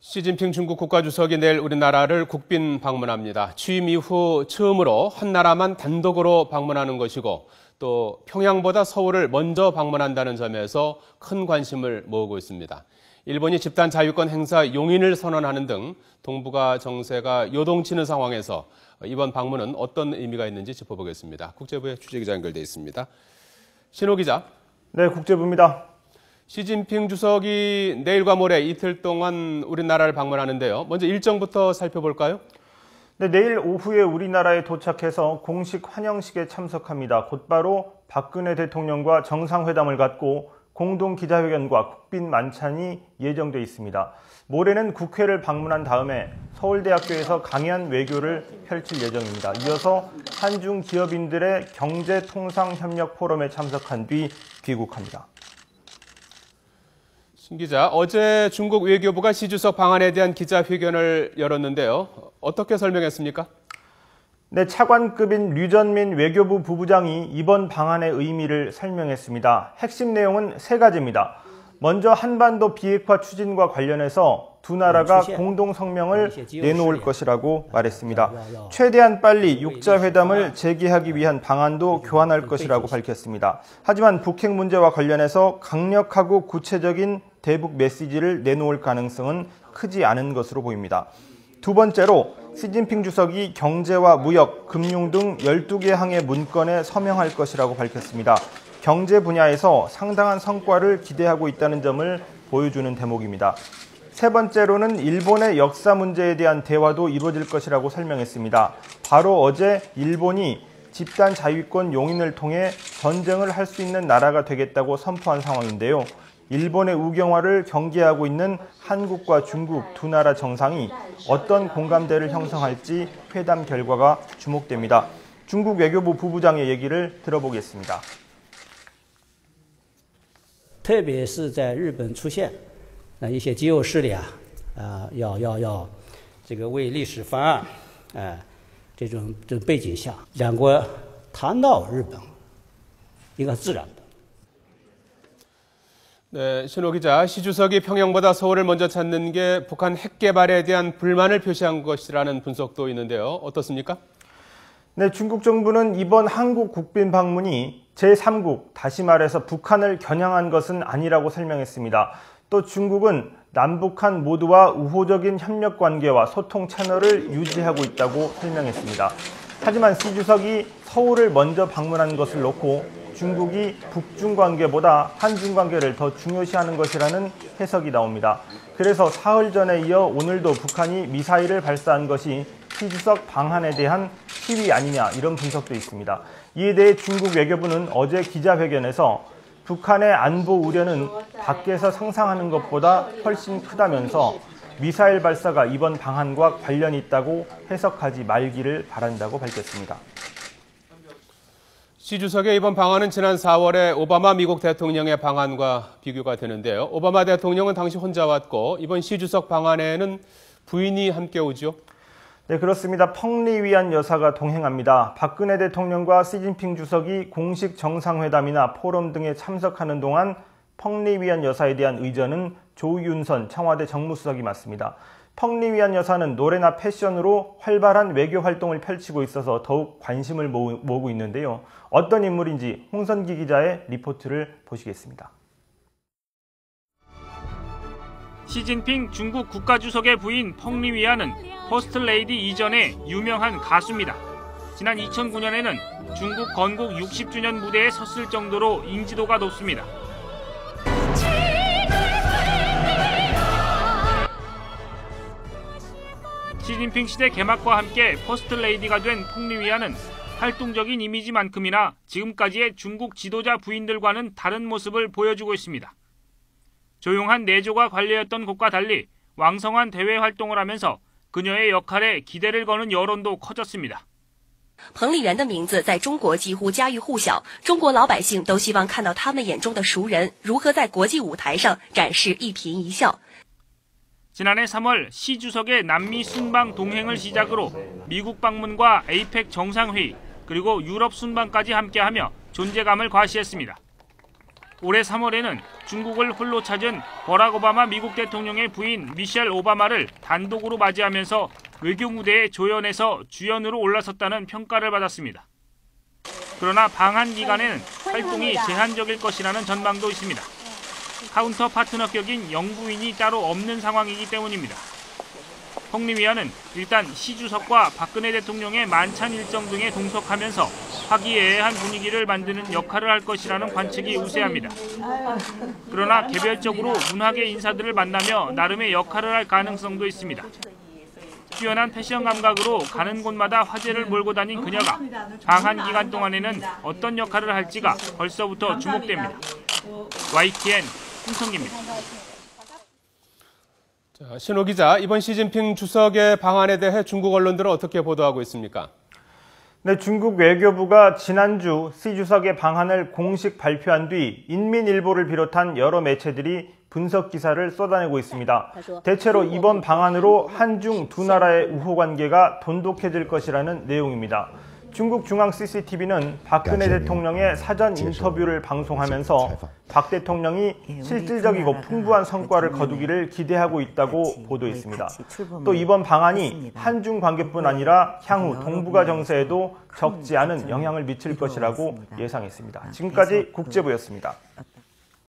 시진핑 중국 국가주석이 내일 우리나라를 국빈 방문합니다. 취임 이후 처음으로 한 나라만 단독으로 방문하는 것이고 또 평양보다 서울을 먼저 방문한다는 점에서 큰 관심을 모으고 있습니다. 일본이 집단 자유권 행사 용인을 선언하는 등 동북아 정세가 요동치는 상황에서 이번 방문은 어떤 의미가 있는지 짚어보겠습니다. 국제부의 취재기자 연결돼 있습니다. 신호 기자. 네, 국제부입니다. 시진핑 주석이 내일과 모레 이틀 동안 우리나라를 방문하는데요. 먼저 일정부터 살펴볼까요? 네, 내일 오후에 우리나라에 도착해서 공식 환영식에 참석합니다. 곧바로 박근혜 대통령과 정상회담을 갖고 공동 기자회견과 국빈 만찬이 예정돼 있습니다. 모레는 국회를 방문한 다음에 서울대학교에서 강연 외교를 펼칠 예정입니다. 이어서 한중 기업인들의 경제통상협력 포럼에 참석한 뒤 귀국합니다. 신 기자, 어제 중국 외교부가 시 주석 방한에 대한 기자회견을 열었는데요. 어떻게 설명했습니까? 네, 차관급인 류전민 외교부 부부장이 이번 방한의 의미를 설명했습니다. 핵심 내용은 세 가지입니다. 먼저 한반도 비핵화 추진과 관련해서 두 나라가 공동 성명을 내놓을 것이라고 말했습니다. 최대한 빨리 육자회담을 재개하기 위한 방안도 교환할 것이라고 밝혔습니다. 하지만 북핵 문제와 관련해서 강력하고 구체적인 대북 메시지를 내놓을 가능성은 크지 않은 것으로 보입니다. 두 번째로 시진핑 주석이 경제와 무역, 금융 등 12개 항의 문건에 서명할 것이라고 밝혔습니다. 경제 분야에서 상당한 성과를 기대하고 있다는 점을 보여주는 대목입니다. 세 번째로는 일본의 역사 문제에 대한 대화도 이루어질 것이라고 설명했습니다. 바로 어제 일본이 집단 자위권 용인을 통해 전쟁을 할 수 있는 나라가 되겠다고 선포한 상황인데요. 일본의 우경화를 경계하고 있는 한국과 중국 두 나라 정상이 어떤 공감대를 형성할지 회담 결과가 주목됩니다. 중국 외교부 부부장의 얘기를 들어보겠습니다. 特别是在日本出现一些极右势力要这个为历史翻案这种背景下，两国谈到日本应该自然的。 네, 신호 기자, 시 주석이 평양보다 서울을 먼저 찾는 게 북한 핵 개발에 대한 불만을 표시한 것이라는 분석도 있는데요. 어떻습니까? 네, 중국 정부는 이번 한국 국빈 방문이 제3국, 다시 말해서 북한을 겨냥한 것은 아니라고 설명했습니다. 또 중국은 남북한 모두와 우호적인 협력 관계와 소통 채널을 유지하고 있다고 설명했습니다. 하지만 시 주석이 서울을 먼저 방문한 것을 놓고 중국이 북중 관계보다 한중 관계를 더 중요시하는 것이라는 해석이 나옵니다. 그래서 사흘 전에 이어 오늘도 북한이 미사일을 발사한 것이 시 주석 방한에 대한 시위 아니냐, 이런 분석도 있습니다. 이에 대해 중국 외교부는 어제 기자회견에서 북한의 안보 우려는 밖에서 상상하는 것보다 훨씬 크다면서 미사일 발사가 이번 방한과 관련이 있다고 해석하지 말기를 바란다고 밝혔습니다. 시 주석의 이번 방한은 지난 4월에 오바마 미국 대통령의 방한과 비교가 되는데요. 오바마 대통령은 당시 혼자 왔고 이번 시 주석 방한에는 부인이 함께 오죠? 네, 그렇습니다. 펑리위안 여사가 동행합니다. 박근혜 대통령과 시진핑 주석이 공식 정상회담이나 포럼 등에 참석하는 동안 펑리위안 여사에 대한 의전은 조윤선 청와대 정무수석이 맡습니다. 펑리위안 여사는 노래나 패션으로 활발한 외교 활동을 펼치고 있어서 더욱 관심을 모으고 있는데요. 어떤 인물인지 홍선기 기자의 리포트를 보시겠습니다. 시진핑 중국 국가주석의 부인 펑리위안은 퍼스트레이디 이전에 유명한 가수입니다. 지난 2009년에는 중국 건국 60주년 무대에 섰을 정도로 인지도가 높습니다. 시진핑 시대 개막과 함께 퍼스트레이디가 된 펑리위안은 활동적인 이미지만큼이나 지금까지의 중국 지도자 부인들과는 다른 모습을 보여주고 있습니다. 조용한 내조가 관례였던 곳과 달리 왕성한 대외 활동을 하면서 그녀의 역할에 기대를 거는 여론도 커졌습니다. 彭丽媛的名字在中国几乎家喻户晓，中国老百姓都希望看到他们眼中的熟人如何在国际舞台上展示一颦一笑。 지난해 3월 시 주석의 남미 순방 동행을 시작으로 미국 방문과 APEC 정상회의 그리고 유럽 순방까지 함께하며 존재감을 과시했습니다. 올해 3월에는 중국을 홀로 찾은 버락 오바마 미국 대통령의 부인 미셸 오바마를 단독으로 맞이하면서 외교 무대에 조연해서 주연으로 올라섰다는 평가를 받았습니다. 그러나 방한 기간에는 활동이 제한적일 것이라는 전망도 있습니다. 카운터 파트너격인 영부인이 따로 없는 상황이기 때문입니다. 펑리위안은 일단 시 주석과 박근혜 대통령의 만찬 일정 등에 동석하면서 화기애애한 분위기를 만드는 역할을 할 것이라는 관측이 우세합니다. 그러나 개별적으로 문학계 인사들을 만나며 나름의 역할을 할 가능성도 있습니다. 뛰어난 패션 감각으로 가는 곳마다 화제를 몰고 다닌 그녀가 방한 기간 동안에는 어떤 역할을 할지가 벌써부터 주목됩니다. YTN 홍성기입니다. 자, 신호 기자, 이번 시진핑 주석의 방한에 대해 중국 언론들은 어떻게 보도하고 있습니까? 네, 중국 외교부가 지난주 시 주석의 방한을 공식 발표한 뒤 인민일보를 비롯한 여러 매체들이 분석 기사를 쏟아내고 있습니다. 대체로 이번 방한으로 한중 두 나라의 우호 관계가 돈독해질 것이라는 내용입니다. 중국 중앙 CCTV는 박근혜 대통령의 사전 인터뷰를 방송하면서 박 대통령이 실질적이고 풍부한 성과를 거두기를 기대하고 있다고 보도했습니다. 또 이번 방안이 한중 관계뿐 아니라 향후 동북아 정세에도 적지 않은 영향을 미칠 것이라고 예상했습니다. 지금까지 국제부였습니다.